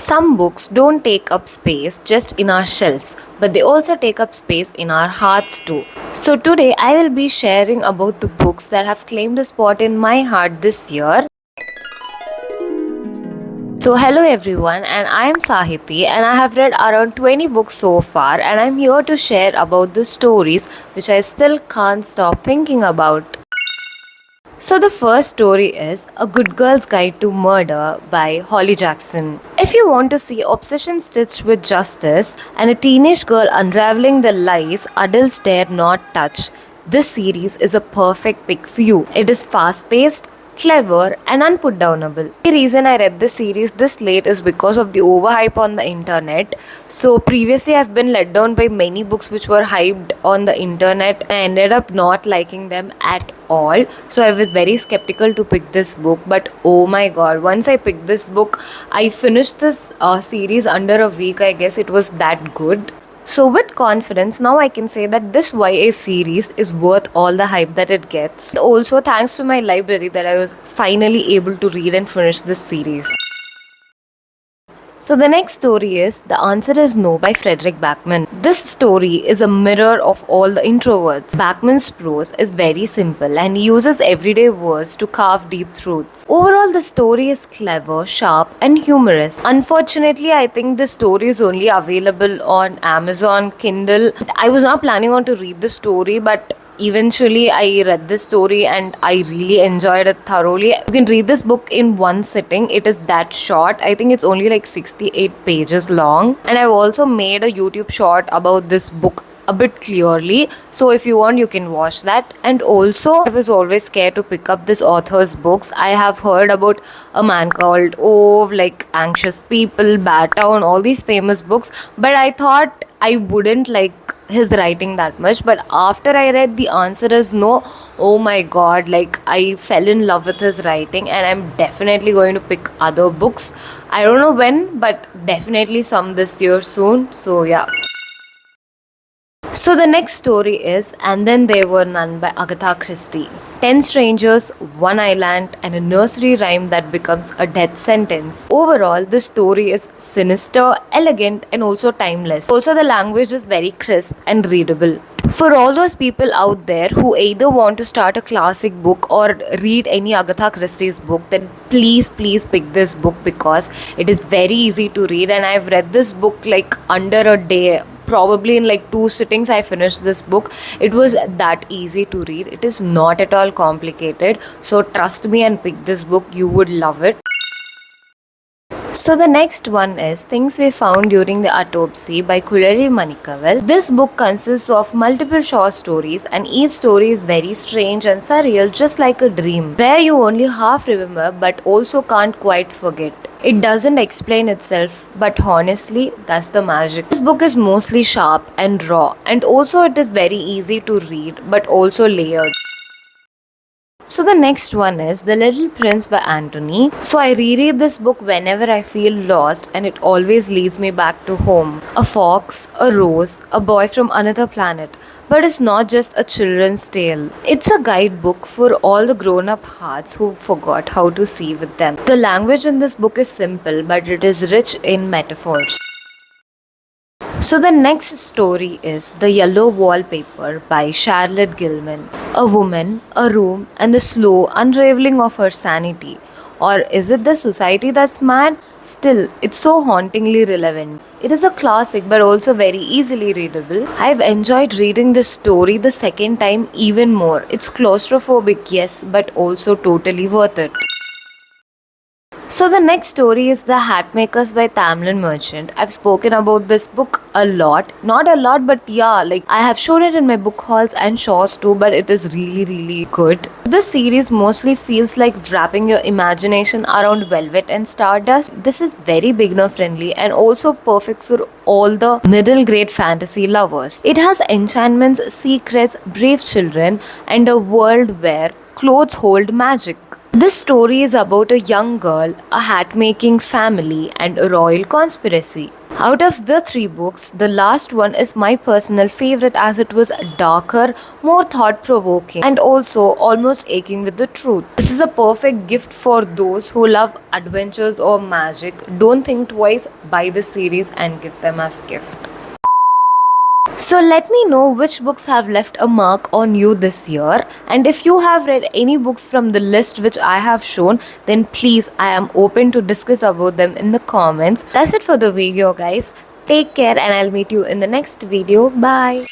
Some books don't take up space just in our shelves, but they also take up space in our hearts too. So today I will be sharing about the books that have claimed a spot in my heart this year. So hello everyone, and I am Sahiti, and I have read around 20 books so far, and I'm here to share about the stories which I still can't stop thinking about. So the first story is A Good Girl's Guide to Murder by Holly Jackson. If you want to see obsession stitched with justice and a teenage girl unraveling the lies adults dare not touch, this series is a perfect pick for you. It is fast-paced, clever, and unputdownable. The reason I read this series this late is because of the overhype on the internet. So previously I've been let down by many books which were hyped on the internet. I ended up not liking them at all. So I was very skeptical to pick this book, but oh my god, once I picked this book, I finished this series under a week. I guess it was that good. So with confidence, now I can say that this YA series is worth all the hype that it gets. Also, thanks to my library that I was finally able to read and finish this series. So the next story is The Answer Is No by Fredrik Backman. This story is a mirror of all the introverts. Backman's prose is very simple and he uses everyday words to carve deep truths. Overall, the story is clever, sharp, and humorous. Unfortunately, I think the story is only available on Amazon Kindle. I was not planning on to read the story, but eventually I read this story and I really enjoyed it thoroughly. You can read this book in one sitting. It is that short. I think it's only like 68 pages long. And I've also made a YouTube short about this book a bit clearly, so if you want you can watch that. And also, I was always scared to pick up this author's books. I have heard about A Man Called Ove, like Anxious People, Bad Town, all these famous books, but I thought I wouldn't like his writing that much. But after I read The Answer Is No, oh my god, like I fell in love with his writing, and I'm definitely going to pick other books. I don't know when, but definitely some this year soon. So yeah. So the next story is And Then There Were None by Agatha Christie. 10 strangers, one island, and a nursery rhyme that becomes a death sentence. Overall, the story is sinister, elegant, and also timeless. Also, the language is very crisp and readable. For all those people out there who either want to start a classic book or read any Agatha Christie's book, then please pick this book because it is very easy to read, and I've read this book like under a day. Probably in like 2 sittings I finished this book. It was that easy to read. It is not at all complicated. So trust me and pick this book. You would love it. So the next one is Things We Found During the Autopsy by Kulari Manikaval. This book consists of multiple short stories, and each story is very strange and surreal, just like a dream, where you only half remember but also can't quite forget. It doesn't explain itself, but honestly, that's the magic. This book is mostly sharp and raw, and also it is very easy to read, but also layered. So the next one is The Little Prince by Anthony. So I reread this book whenever I feel lost, and it always leads me back to home. A fox, a rose, a boy from another planet. But it's not just a children's tale. It's a guidebook for all the grown-up hearts who forgot how to see with them. The language in this book is simple, but it is rich in metaphors. So the next story is The Yellow Wallpaper by Charlotte Gilman. A woman, a room, and the slow unraveling of her sanity. Or is it the society that's mad? Still, it's so hauntingly relevant. It is a classic but also very easily readable. I've enjoyed reading this story the second time even more. It's claustrophobic, yes, but also totally worth it. So the next story is The Hatmakers by Tamlin Merchant. I've spoken about this book a lot. Not a lot, but yeah, like I have shown it in my book hauls and shorts too, but it is really good. This series mostly feels like wrapping your imagination around velvet and stardust. This is very beginner friendly and also perfect for all the middle grade fantasy lovers. It has enchantments, secrets, brave children, and a world where clothes hold magic. This story is about a young girl, a hat-making family, and a royal conspiracy. Out of the three books, the last one is my personal favorite as it was darker, more thought provoking, and also almost aching with the truth. This is a perfect gift for those who love adventures or magic. Don't think twice, buy this series and give them as gift. So let me know which books have left a mark on you this year, and if you have read any books from the list which I have shown, then please, I am open to discuss about them in the comments. That's it for the video guys. Take care and I'll meet you in the next video. Bye.